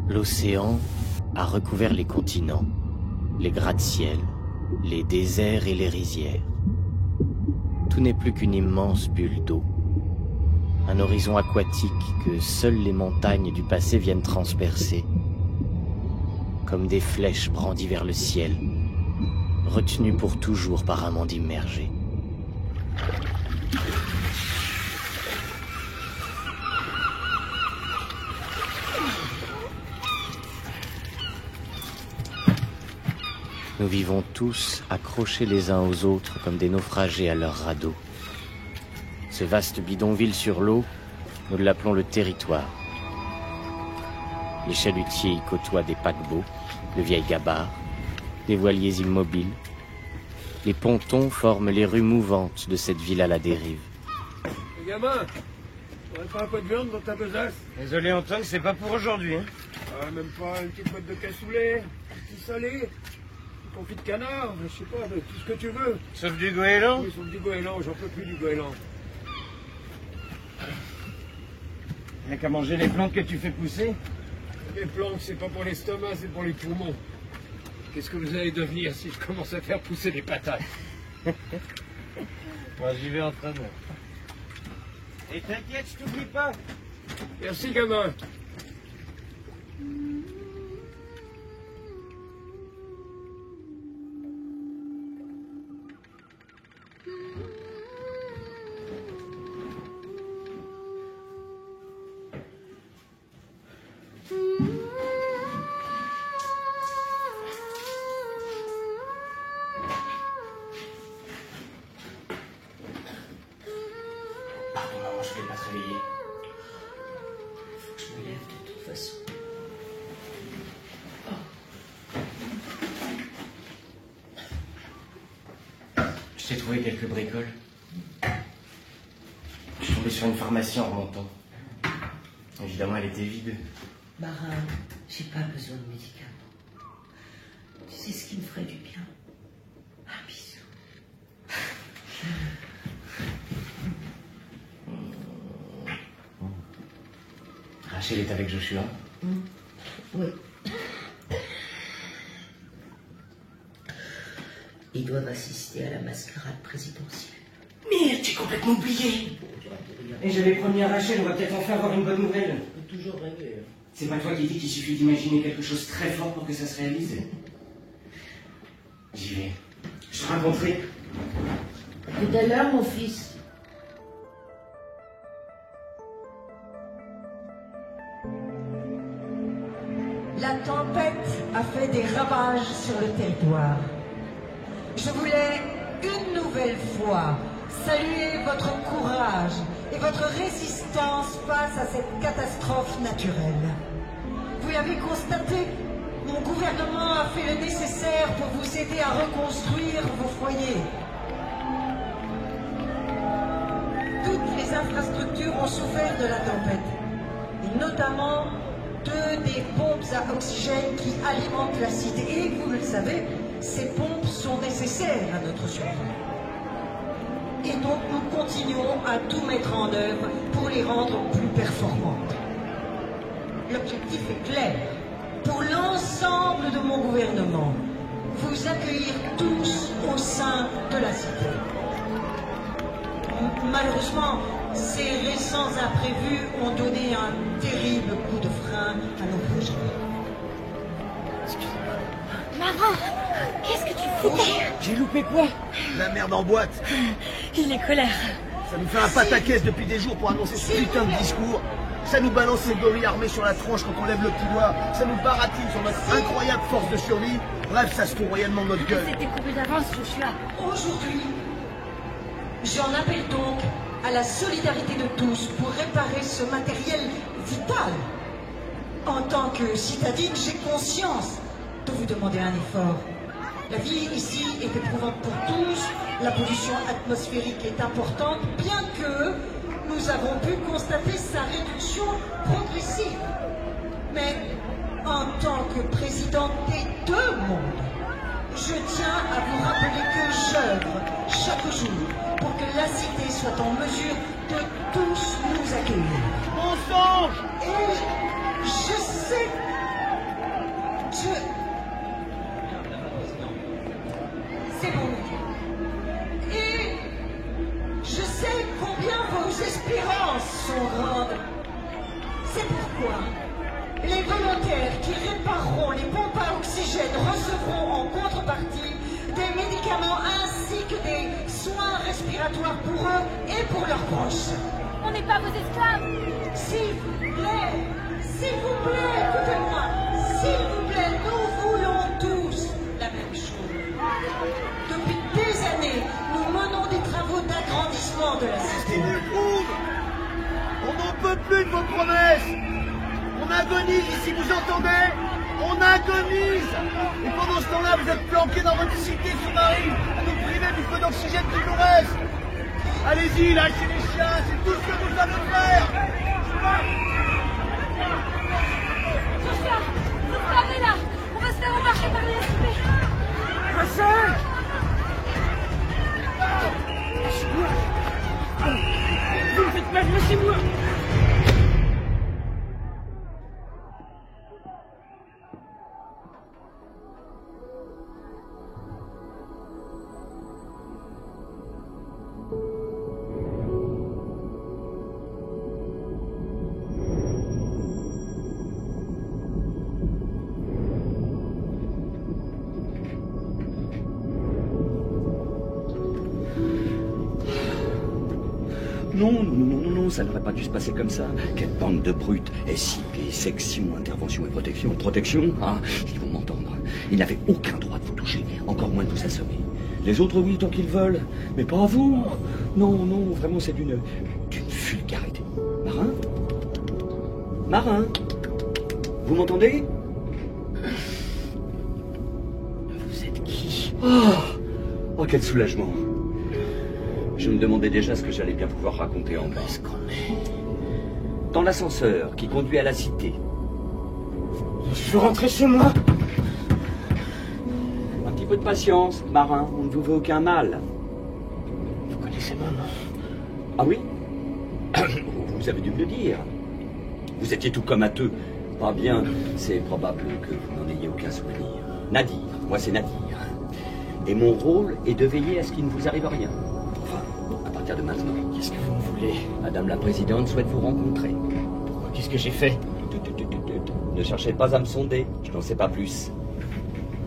L'océan a recouvert les continents, les gratte-ciels, les déserts et les rizières. Tout n'est plus qu'une immense bulle d'eau. Un horizon aquatique que seules les montagnes du passé viennent transpercer. Comme des flèches brandies vers le ciel, retenues pour toujours par un monde immergé. Nous vivons tous accrochés les uns aux autres comme des naufragés à leur radeau. Ce vaste bidonville sur l'eau, nous l'appelons le territoire. Les chalutiers y côtoient des paquebots, de vieilles gabarres, des voiliers immobiles. Les pontons forment les rues mouvantes de cette ville à la dérive. Les gamins, on pas un peu de viande dans ta besace? Désolé Antoine, c'est pas pour aujourd'hui. Hein. Ah, même pas une petite boîte de cassoulet, un petit salé, un confit de canard, je sais pas, tout ce que tu veux. Sauf du goéland? Oui, sauf du goéland, j'en peux plus du goéland. Il n'y a qu'à manger les plantes que tu fais pousser. Les plantes, c'est pas pour l'estomac, c'est pour les poumons. Qu'est-ce que vous allez devenir si je commence à faire pousser des patates? Moi j'y vais Antoine. Et t'inquiète, je t'oublie pas. Merci gamin. Pardon maman, je vais pas te réveiller. Faut que je me lève de toute façon. Je t'ai trouvé quelques bricoles. Je suis tombé sur une pharmacie en remontant. Évidemment, elle était vide. Marin, j'ai pas besoin de médicaments. Tu sais ce qui me ferait du bien? Un bisou. Rachel est avec Joshua. Oui. Ils doivent assister à la mascarade présidentielle. Merde, j'ai complètement oublié. Et j'avais promis à Rachel, on va peut-être enfin avoir une bonne nouvelle. On peut toujours rêver. C'est pas toi qui dis qu'il suffit d'imaginer quelque chose de très fort pour que ça se réalise? J'y vais. Je te raconterai. Tout à l'heure, mon fils. La tempête a fait des ravages sur le territoire. Je voulais une nouvelle fois saluer votre courage et votre résistance face à cette catastrophe naturelle. Vous l'avez constaté, mon gouvernement a fait le nécessaire pour vous aider à reconstruire vos foyers. Toutes les infrastructures ont souffert de la tempête, et notamment deux des pompes à oxygène qui alimentent la cité. Et vous le savez, ces pompes sont nécessaires à notre survie. Et donc nous continuons à tout mettre en œuvre pour les rendre plus performantes. L'objectif est clair. Pour l'ensemble de mon gouvernement, vous accueillir tous au sein de la cité. Malheureusement, ces récents imprévus ont donné un terrible coup de frein à nos projets. Maman, qu'est-ce que tu fais? J'ai loupé quoi? La merde en boîte. Il est colère. Ça nous fait un pataquès depuis des jours pour annoncer ce putain de discours. Ça nous balance ces gorilles armés sur la tronche quand on lève le petit doigt. Ça nous baratine sur notre incroyable force de survie. Bref, ça se fout royalement de notre gueule. C'était prévu d'avance, Joshua. Aujourd'hui, j'en appelle donc à la solidarité de tous pour réparer ce matériel vital. En tant que citadine, j'ai conscience de vous demander un effort. La vie ici est éprouvante pour tous, la pollution atmosphérique est importante, bien que nous avons pu constater sa réduction progressive. Mais en tant que présidente des deux mondes, je tiens à vous rappeler que j'œuvre chaque jour pour que la cité soit en mesure de tous nous accueillir. Mensonge! Et je sais C'est bon. Et je sais combien vos espérances sont grandes. C'est pourquoi les volontaires qui répareront les pompes à oxygène recevront en contrepartie des médicaments ainsi que des soins respiratoires pour eux et pour leurs proches. On n'est pas vos esclaves. S'il vous plaît, écoutez-moi. S'il vous plaît, nous voulons tous la même chose. Depuis des années, nous menons des travaux d'agrandissement de la cité. On n'en peut plus de vos promesses. On agonise ici, vous entendez? On agonise. Et pendant ce temps-là, vous êtes planqués dans votre cité sous-marine à nous priver du peu d'oxygène qu'il nous reste. Allez-y, lâchez les chiens, c'est tout ce que vous savez faire. Joshua, vous parlez là. On va se faire embarquer par les SP. Vous me faites mal, laissez-moi. Non, ça n'aurait pas dû se passer comme ça. Quelle bande de brutes. SIP, section, intervention et protection. Protection? Ah, ils vont m'entendre. Ils n'avaient aucun droit de vous toucher, encore moins de vous assommer. Les autres, oui, tant qu'ils veulent, mais pas vous. Non, vraiment, c'est d'une vulgarité. Marin, vous m'entendez? Vous êtes qui? Oh, quel soulagement. Je me demandais déjà ce que j'allais bien pouvoir raconter en bas. Où est-ce qu'on est? Dans l'ascenseur qui conduit à la cité. Je veux rentrer chez moi. Un petit peu de patience, Marin, on ne vous veut aucun mal. Vous connaissez mon nom? Ah oui? Vous avez dû me le dire. Vous étiez tout comateux. Pas bien, c'est probable que vous n'en ayez aucun souvenir. Nadir, moi c'est Nadir. Et mon rôle est de veiller à ce qu'il ne vous arrive rien. Enfin, à partir de maintenant. Qu'est-ce que vous me voulez? Madame la Présidente souhaite vous rencontrer. Pourquoi? Qu'est-ce que j'ai fait? Ne cherchez pas à me sonder, je n'en sais pas plus.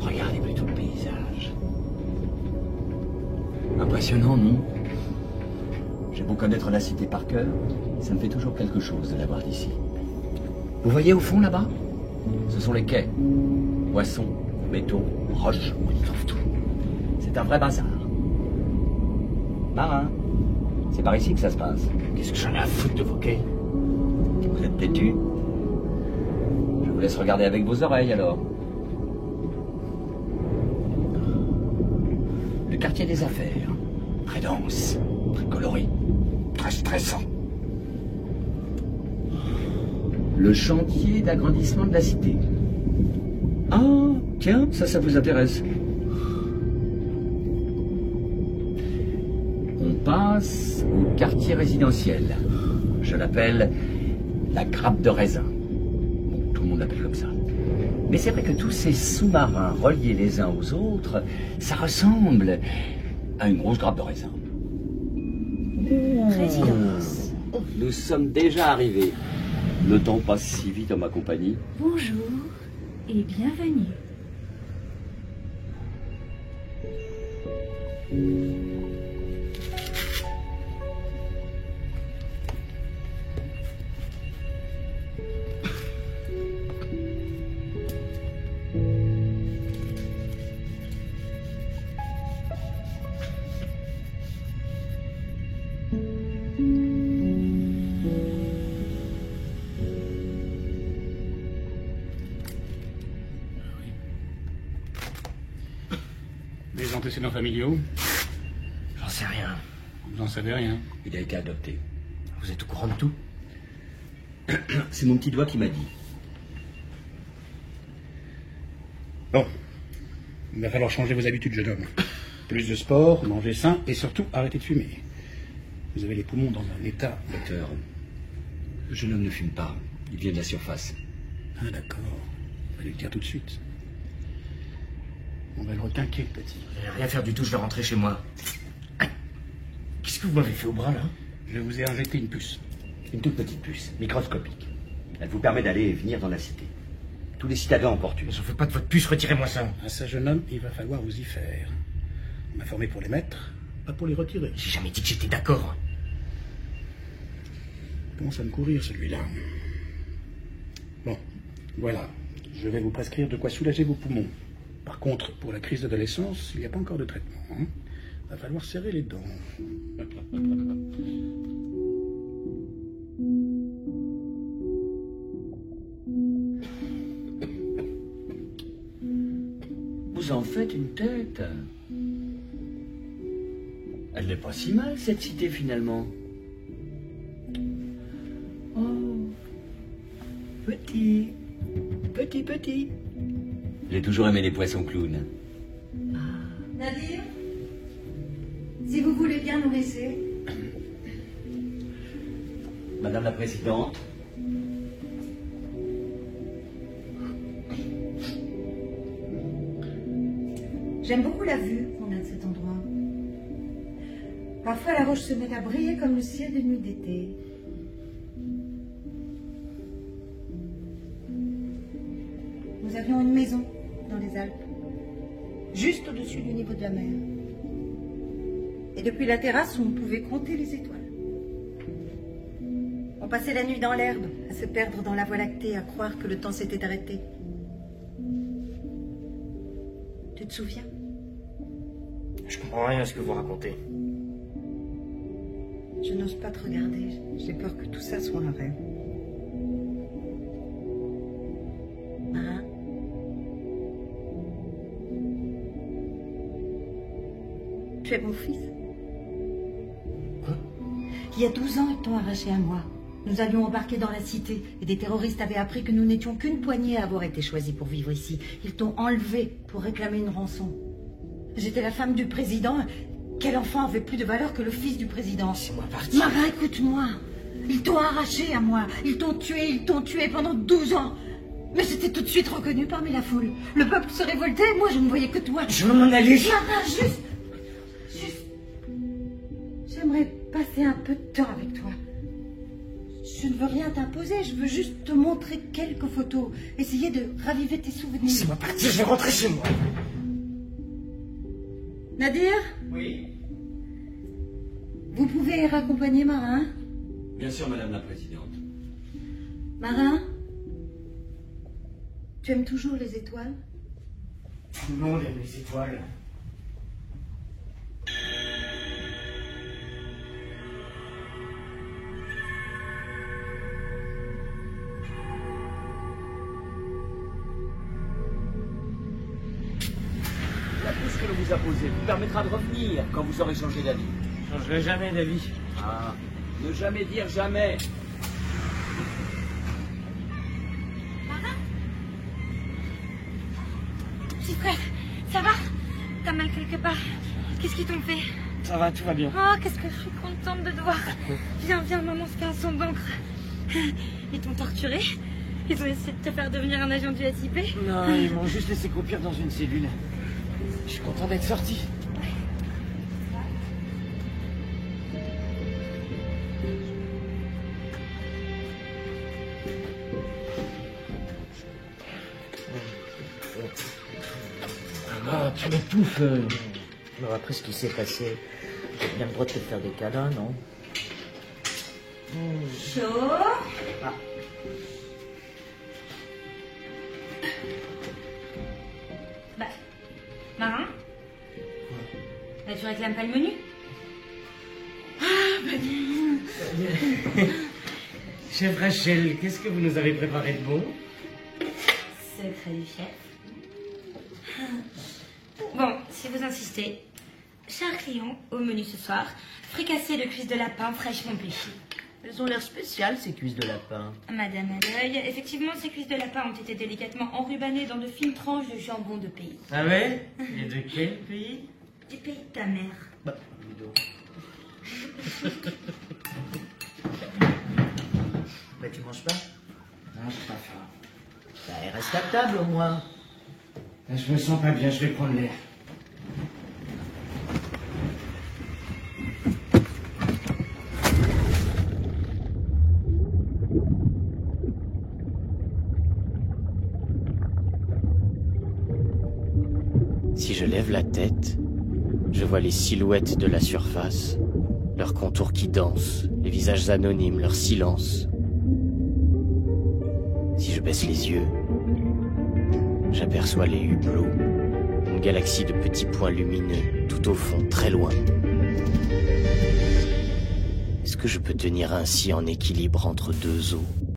Regardez plutôt le paysage. Impressionnant, non? J'ai beau connaître la cité par cœur, ça me fait toujours quelque chose de la voir d'ici. Vous voyez au fond là-bas? Ce sont les quais. Poissons, métaux, roches, on y trouve tout. C'est un vrai bazar. Marin, c'est par ici que ça se passe. Qu'est-ce que j'en ai à foutre de vos quais? Vous êtes têtu? Je vous laisse regarder avec vos oreilles alors. Le quartier des affaires. Très dense, très coloré, très stressant. Le chantier d'agrandissement de la cité. Ah, tiens, ça vous intéresse. On passe au quartier résidentiel. Je l'appelle la grappe de raisin. Bon, tout le monde l'appelle comme ça. Mais c'est vrai que tous ces sous-marins reliés les uns aux autres, ça ressemble à une grosse grappe de raisin. Résidence. Nous sommes déjà arrivés. Le temps passe si vite en ma compagnie. Bonjour et bienvenue. Les antécédents familiaux? J'en sais rien. Vous n'en savez rien. Il a été adopté. Vous êtes au courant de tout? C'est mon petit doigt qui m'a dit. Bon. Il va falloir changer vos habitudes, jeune homme. Plus de sport, manger sain et surtout arrêter de fumer. Vous avez les poumons dans un état... Docteur, le jeune homme ne fume pas. Il vient de la surface. Ah d'accord. Fallait le dire tout de suite. On va le requinquer, le petit. Je vais rien faire du tout, je vais rentrer chez moi. Ah, qu'est-ce que vous m'avez fait au bras, là? Je vous ai injecté une puce. Une toute petite puce, microscopique. Elle vous permet d'aller et venir dans la cité. Tous les citadins en portent une. J'en veux pas de votre puce, retirez-moi ça. À ça, jeune homme, il va falloir vous y faire. On m'a formé pour les mettre, pas pour les retirer. J'ai jamais dit que j'étais d'accord. Il commence à me courir, celui-là. Bon, voilà. Je vais vous prescrire de quoi soulager vos poumons. Par contre, pour la crise d'adolescence, il n'y a pas encore de traitement. Hein. Va falloir serrer les dents. Vous en faites une tête. Elle n'est pas si mal, cette cité, finalement. Oh, petit. J'ai toujours aimé les poissons clowns. Nadir, si vous voulez bien nous laisser. Madame la Présidente. J'aime beaucoup la vue qu'on a de cet endroit. Parfois, la roche se met à briller comme le ciel de nuit d'été. Nous avions une maison dans les Alpes, juste au-dessus du niveau de la mer. Et depuis la terrasse, on pouvait compter les étoiles. On passait la nuit dans l'herbe, à se perdre dans la voie lactée, à croire que le temps s'était arrêté. Tu te souviens? Je comprends rien à ce que vous racontez. Je n'ose pas te regarder. J'ai peur que tout ça soit un rêve. Marin? Tu es mon fils? Quoi? Il y a 12 ans, ils t'ont arraché à moi. Nous allions embarquer dans la cité et des terroristes avaient appris que nous n'étions qu'une poignée à avoir été choisis pour vivre ici. Ils t'ont enlevé pour réclamer une rançon. J'étais la femme du président. Quel enfant avait plus de valeur que le fils du président? Laissez-moi partir. Marin, écoute-moi. Ils t'ont arraché à moi. Ils t'ont tué pendant 12 ans. Mais j'étais tout de suite reconnue parmi la foule. Le peuple se révoltait, moi je ne voyais que toi. Je veux m'en aller. Marin, juste. J'aimerais passer un peu de temps avec toi. Je ne veux rien t'imposer, je veux juste te montrer quelques photos. Essayer de raviver tes souvenirs. Laissez-moi partir, je vais rentrer chez moi. Nadir? Oui. Vous pouvez raccompagner Marin? Bien sûr, Madame la Présidente. Marin? Tu aimes toujours les étoiles? Tout le monde aime les étoiles. La puce que l'on vous a posée vous permettra de revenir quand vous aurez changé d'avis. Je changerai jamais d'avis. Ah, ne jamais dire jamais. Petit frère, ça va? T'as mal quelque part? Qu'est-ce qu'ils t'ont fait? Ça va, tout va bien. Oh, qu'est-ce que je suis contente de te voir. Viens, maman se fait un son d'encre. Ils t'ont torturé? Ils ont essayé de te faire devenir un agent du SIP? Non, ils m'ont juste laissé croupir dans une cellule. Je suis content d'être sorti. Ah, tu m'étouffes. Alors après ce qui s'est passé, j'ai bien le droit de te faire des câlins, non? Chaud. Ah. Bah, Marin? Bah, tu réclames pas le menu? Chef Rachel, qu'est-ce que vous nous avez préparé de bon? Secret du chef. Bon, si vous insistez, cher client, au menu ce soir, fricassé de cuisses de lapin fraîchement pêchées. Elles ont l'air spéciales, ces cuisses de lapin. Madame Adeuil, effectivement, ces cuisses de lapin ont été délicatement enrubannées dans de fines tranches de jambon de pays. Ah ouais? Et de quel pays? Du pays de ta mère. Bah, dis donc. Bah, tu manges pas? Non, j'ai pas faim. Bah, reste à table, au moins. Je me sens pas bien, je vais prendre l'air. Si je lève la tête, je vois les silhouettes de la surface, leurs contours qui dansent, les visages anonymes, leur silence. Si je baisse les yeux, j'aperçois les hublots, une galaxie de petits points lumineux, tout au fond, très loin. Est-ce que je peux tenir ainsi en équilibre entre deux eaux ?